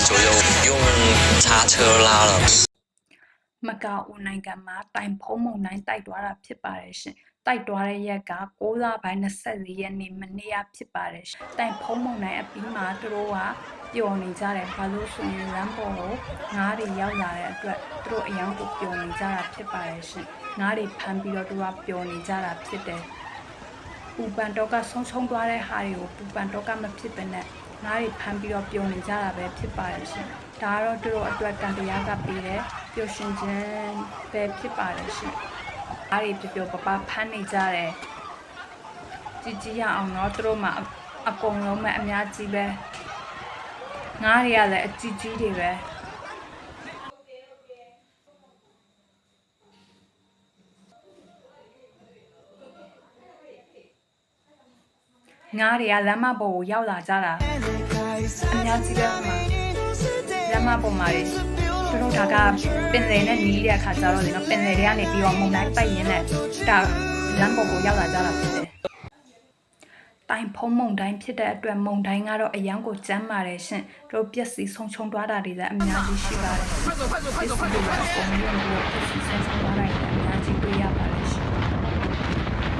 左右用叉车拉了。မကာအိုနိုင်ငံမှာတိုင်ဖုံးမုန်တိုင်းတိုက်သွားတာဖြစ်ပါတယ်ရှင်။တိုက်သွားတဲ့ရက်က6လပိုင်း24ရက်နေ့မနေ့ကဖြစ်ပါတယ်ရှင်။တိုင်ဖုံးမုန်တိုင်းအပြီးမှာသူတို့ကပျော်နေကြတယ်ဘာလို့ဆိုရင်လမ်းပေါ်ကိုငါးတွေရောက်လာတဲ့အတွက်သူတို့အယောင်ကိုပျော်နေကြတာဖြစ်ပါတယ်ရှင်။ငါးတွေဖမ်းပြီးတော့သူကပျော်နေကြတာဖြစ်တယ်။ပူပန်တော့ကဆုံးရှုံးသွားတဲ့ဟာတွေကိုပူပန်တော့ကမဖြစ်ပဲနဲ့ငါးတွေဖမ်းပြီးတော့ပျော်နေကြတာပဲဖြစ်ပါတယ်ရှင်။ဒါကတော့သူတို့အတွက်ကံတရားကပေးတယ်ပျော်ရွှင်ခြင်းပဲဖြစ်ပါတယ်ရှင်။အားတွေပျော်ပျော်ပပဖမ်းနေကြတယ်ကြည်ကြည်ရအောင်တော့သူတို့မှအကုန်လုံးပဲအများကြီးပဲငါးတွေကလည်းအကြီးကြီးတွေပဲငါးတွေကလမ်းမပေါ်ကိုရောက်လာကြတာအများကြီးပဲမှာလမ်းမပေါ်မှာသူတို့ဒါကပင်လယ်နဲ့နီးတဲ့အခါကျတော့လေနော်ပင်လယ်တွေကနေပြီးတော့မုန်တိုင်းတိုက်ရင်းနဲ့ဒါလမ်းပေါ်ကိုရောက်လာကြတာဖြစ်တယ်တိုင်ဖုံးမုန်တိုင်းဖြစ်တဲ့အတွက်မုန်တိုင်းကတော့အရန်ကိုကျန်းပါတယ်ရှင်တို့ပျက်စီးဆုံးရှုံးသွားတာတွေလည်းအများကြီးရှိပါတယ်ပျက်စီးတွေကအကုန်လုံးကိုပျက်စီးဆုံးရှုံးသွားတာတွေအများကြီးတွေ့ရပါတယ်